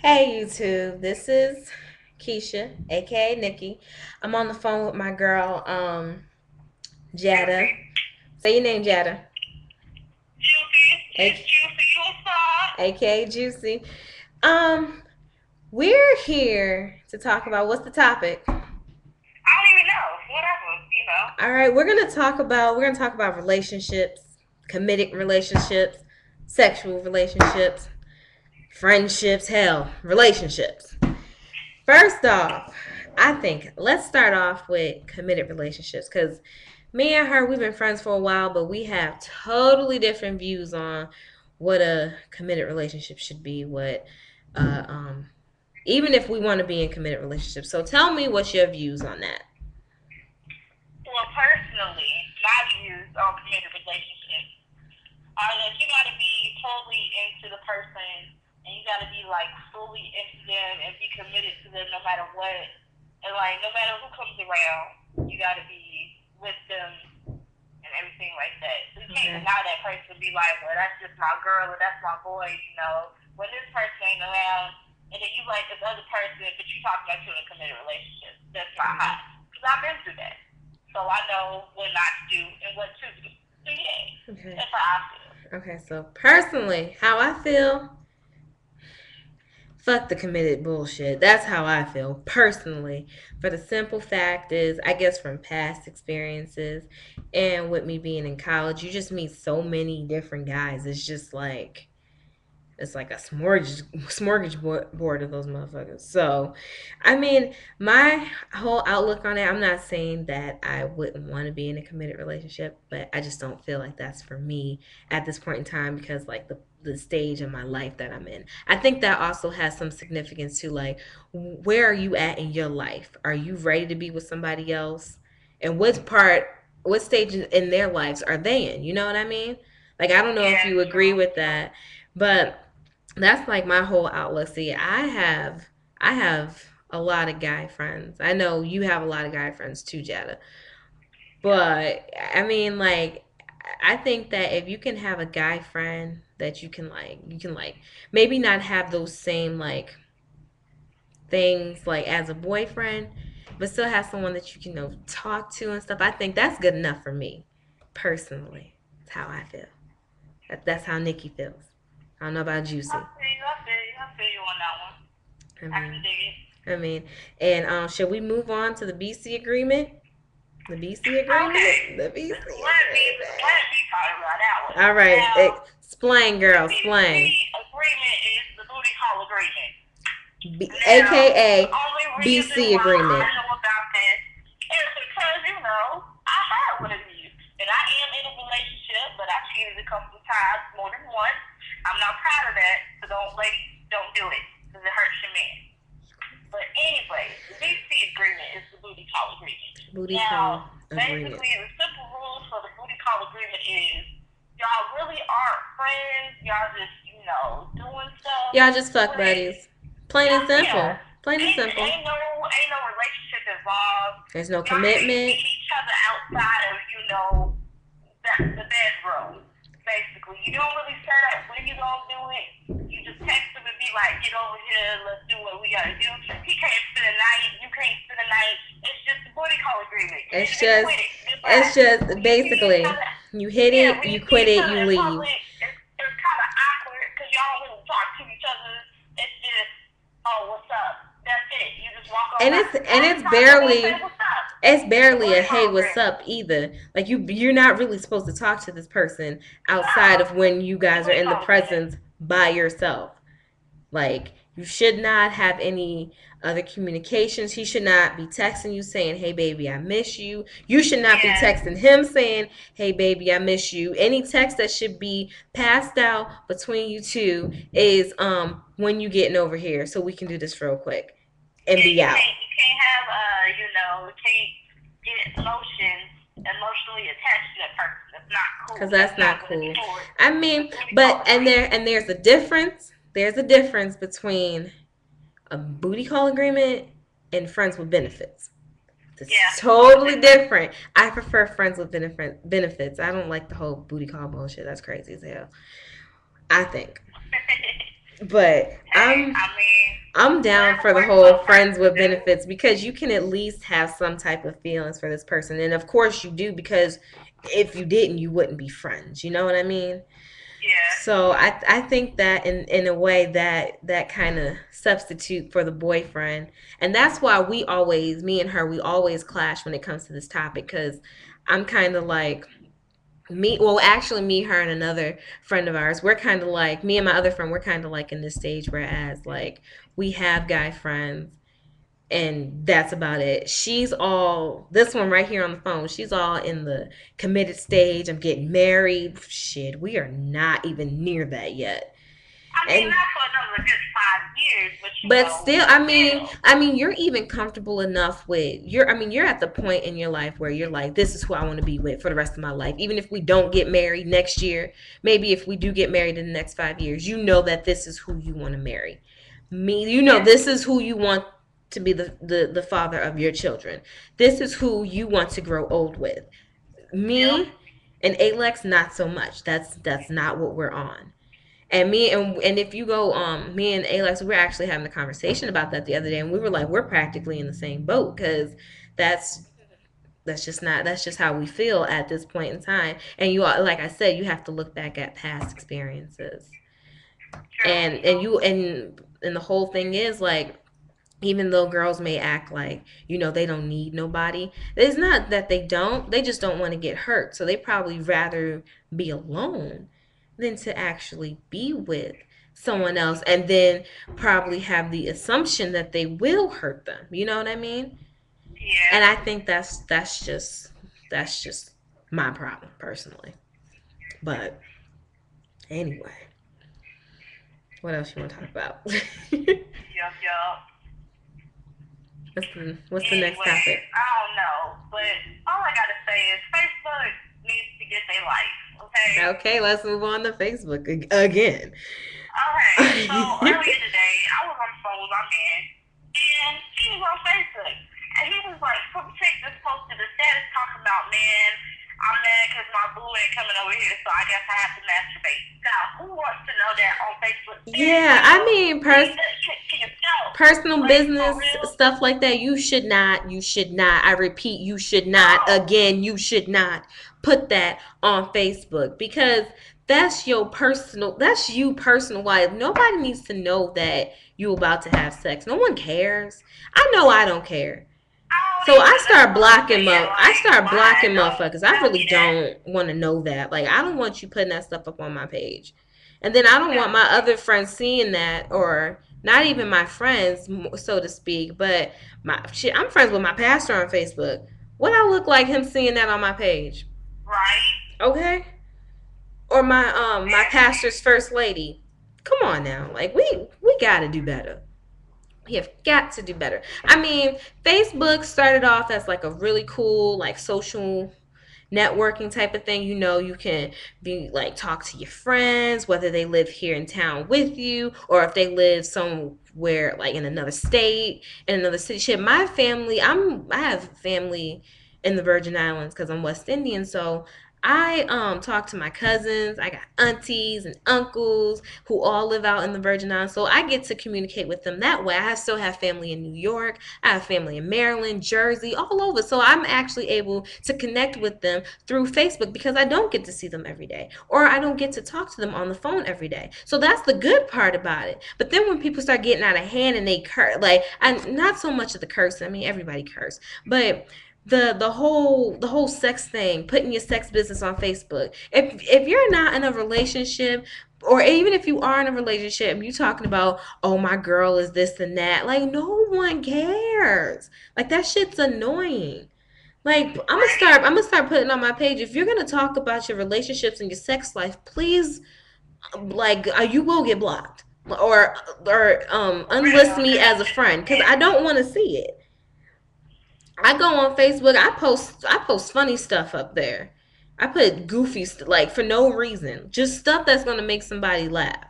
Hey YouTube, this is Keisha, aka Nikki. I'm on the phone with my girl, Jada. Juicy. Say your name, Jada. Juicy. It's A- Juicy. What's up? aka Juicy. Um, we're here to talk about what's the topic? I don't even know. Whatever. All right, we're gonna talk about relationships, committed relationships, sexual relationships, friendships, hell, relationships. First off, I think let's start off with committed relationships because me and her, we've been friends for a while, but we have totally different views on what a committed relationship should be. Uh, um, Even if we want to be in committed relationships. So tell me what's your views on that. Well, personally, my views on committed relationships are that you got to be totally into the person and you got to be like fully into them and be committed to them no matter what. And like, no matter who comes around, you got to be with them and everything like that. So you can't Okay. deny that person and be like, well, that's just my girl or that's my boy, you know. When this person ain't around and then you like this other person, but you talking about you in a committed relationship, that's not hot. Because I've been through that. So I know what not to do and what to do. So yeah, Okay. that's how I feel. Okay. So personally, how I feel, fuck the committed bullshit. That's how I feel personally. For the simple fact is, I guess from past experiences and with me being in college, you just meet so many different guys. It's like a smorgasbord of those motherfuckers. So, I mean, my whole outlook on it, I'm not saying that I wouldn't want to be in a committed relationship, but I just don't feel like that's for me at this point in time because, like, the stage of my life that I'm in. I think that also has some significance to, like, where are you at in your life? Are you ready to be with somebody else? And what stage in their lives are they in? You know what I mean? Like, I don't know if Yeah, you agree true. with that, but that's like my whole outlook. See, I have a lot of guy friends. I know you have a lot of guy friends too, Jada. Yeah. But I mean, like, I think that if you can have a guy friend that you can like maybe not have those same like things like as a boyfriend, but still have someone that you can talk to and stuff. I think that's good enough for me, personally. That's how I feel. That's how Nikki feels. I don't know about I Juicy. feel you. I feel you. I feel you on that one. I I can mean, dig it. I mean, and should we move on to the BC agreement? The BC Okay. agreement? The BC Let me talk about that one. agreement. All right, Now, explain, the girl, BC explain. agreement is the booty call agreement. Now, the AKA only reason BC why I agreement. know about this is because, I had one of these. And I am in a relationship, but I cheated a couple of times, more than once. I'm not proud of that, so don't do it, because it hurts your man. But anyway, the BC agreement is the booty call agreement. Booty call Now, agreement. basically, the simple rules for the booty call agreement is y'all really aren't friends. Y'all just, doing stuff. Y'all just fuck But buddies. Plain and yeah, yeah. simple. Plain and Ain't simple. ain't no ain't no relationship involved. There's no Y'all can't commitment. meet each other outside of the bedroom. Basically, you don't really set up when you gonna do it. You just text him and be like, "Get over here, let's do what we gotta do." He can't spend a night. You can't spend a night. It's just a booty call agreement. It's And just quit it. Goodbye. it's just When you see each basically other, you hit yeah, it, when you you see quit each it, other you in leave. public, it's kind of awkward because y'all don't really talk to each other. It's just, oh, what's up? That's it. You just walk on And by. it's Half and the it's time y'all don't say barely what's up. it's It's a barely a booty hey call what's agreement. up either. Like you're not really supposed to talk to this person No, outside of when you it's a guys are booty in the call agreement. presence by yourself. Like you should not have any other communications. He should not be texting you saying, "Hey baby, I miss you." You should not be Yeah, texting him saying, "Hey baby, I miss you." Any text that should be passed out between you two is when you getting over here so we can do this real quick and yeah. be You out. can't have you can't get emotionally attached to that person. That's not cool. Cause That's that's not not what it's cool. for. I It's a mean, booty call but agreement. there's a difference. There's a difference between a booty call agreement and friends with benefits. Yeah, It's totally totally different. different. I prefer friends with benefits. I don't like the whole booty call bullshit. That's crazy as hell. I think. But Hey, I mean, I'm down Whatever for the works for whole a friends person, with do. benefits because you can at least have some type of feelings for this person. And of course you do because if you didn't, you wouldn't be friends. You know what I mean? Yeah. So I think that in a way that kind of substitute for the boyfriend, and that's why we always me and her we always clash when it comes to this topic because I'm kind of like me well actually me her and another friend of ours we're kind of like me and my other friend we're kind of like in this stage whereas like we have guy friends and that's about it. She's all this one right here on the phone. She's all in the committed stage. I'm getting married. Shit, we are not even near that yet. I mean, And not for another good 5 years, but but still, still. I mean, you're even comfortable enough with I mean, you're at the point in your life where you're like, this is who I want to be with for the rest of my life. Even if we don't get married next year, maybe if we do get married in the next 5 years, you know that this is who you want to marry. Me, you know, Yeah. this is who you want to be the father of your children. This is who you want to grow old with. Yep. Me and Alex, not so much. That's not what we're on. And and if you go, me and Alex, we were actually having a conversation about that the other day, and we were like, we're practically in the same boat because that's that's just how we feel at this point in time. And you are, like I said, you have to look back at past experiences, True. and you and the whole thing is like even though girls may act like they don't need nobody, it's not that they don't, they just don't want to get hurt, so they probably rather be alone than to actually be with someone else and then probably have the assumption that they will hurt them, you know what I mean? Yeah. And I think that's just my problem personally. But anyway, what else you want to talk about? Yup, yup. What's the next Anyways, topic? I don't know, but all I gotta say is Facebook needs to get their life, okay? Okay, let's move on to Facebook again. Okay, so earlier today, I was on the phone with my man, and he was on Facebook. And he was like, some chick just posted a status talking about, man, I'm mad because my boo ain't coming over here, so I guess I have to masturbate. Now, who wants to know that on Facebook? Yeah, Seriously, I though, mean, keep that shit to yourself. personal Like, for business real, stuff like that, you should not, I repeat, you should not, no. again, you should not put that on Facebook because that's you personal life. Nobody needs to know that you about to have sex. No one cares. I know I don't care. I don't So either. That's what I'm saying. I Like, start why? blocking Don't motherfuckers. I tell me really that. don't want to know that. Like I don't want you putting that stuff up on my page. And then I don't want Yeah. my other friends seeing that, or not even my friends so to speak, but my shit, I'm friends with my pastor on Facebook. What I look like him seeing that on my page? Right? Okay? Or my And, pastor's first lady. Come on now. Like we got to do better. We have got to do better. I mean, Facebook started off as like a really cool like social networking type of thing. You can be like talk to your friends, whether they live here in town with you or if they live somewhere like in another state, in another city. Shit, my family, I have family in the Virgin Islands because I'm West Indian, so I talk to my cousins. I got aunties and uncles who all live out in the Virgin Islands, so I get to communicate with them that way. I still have family in New York. I have family in Maryland, Jersey, all over. So I'm actually able to connect with them through Facebook because I don't get to see them every day or I don't get to talk to them on the phone every day. So that's the good part about it. But then when people start getting out of hand and they curse, like, and not so much of the curse. I mean, everybody curse, but the whole sex thing, putting your sex business on Facebook. If you're not in a relationship, or even if you are in a relationship, you talking about, oh my girl is this and that. Like no one cares. Like that shit's annoying. Like right? I'm gonna start putting on my page. If you're gonna talk about your relationships and your sex life, please, like you will get blocked or For real. unlist me Cause, as a friend because and, I don't want to see it. I go on Facebook. I post funny stuff up there. I put goofy like for no reason, just stuff that's gonna make somebody laugh.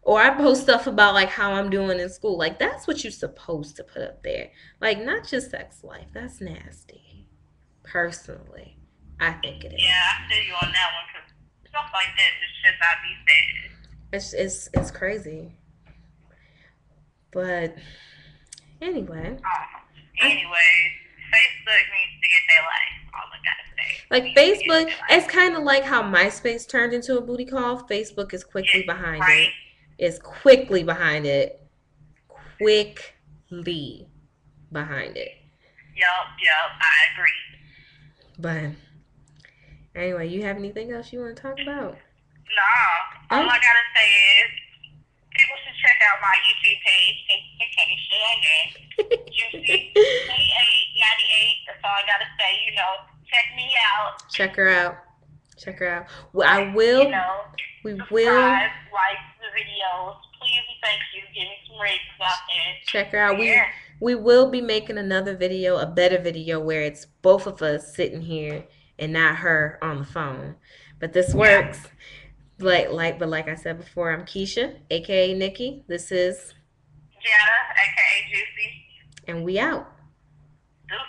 Or I post stuff about like how I'm doing in school. Like that's what you're supposed to put up there. Like not your sex life. That's nasty. Personally, I think it yeah, I is. feel you on that one. Cause stuff like that just should not be said. It's crazy. But anyway, I, Anyways, Facebook needs to get their life. All I gotta say, like needs to get Facebook, their life. it's kind of like how MySpace turned into a booty call. Facebook is quickly Yeah, behind right. it. Is quickly behind it. Quickly behind it. Yup, I agree. But anyway, you have anything else you want to talk about? Nah, all Oh, I gotta say is people should check out my YouTube page. It's funny shit on there. Juicy 2898. That's all I gotta say. Check me out. check her out. Check her out. Well, I Like, will. We will subscribe, like the videos. Please and thank you. Give me some ratings out there. check her out. Yeah. We will be making another video, a better video where it's both of us sitting here and not her on the phone. But this Yeah. works. Like I said before, I'm Keisha, aka Nikki. This is, Jana, aka Juicy. and we out. Deuces.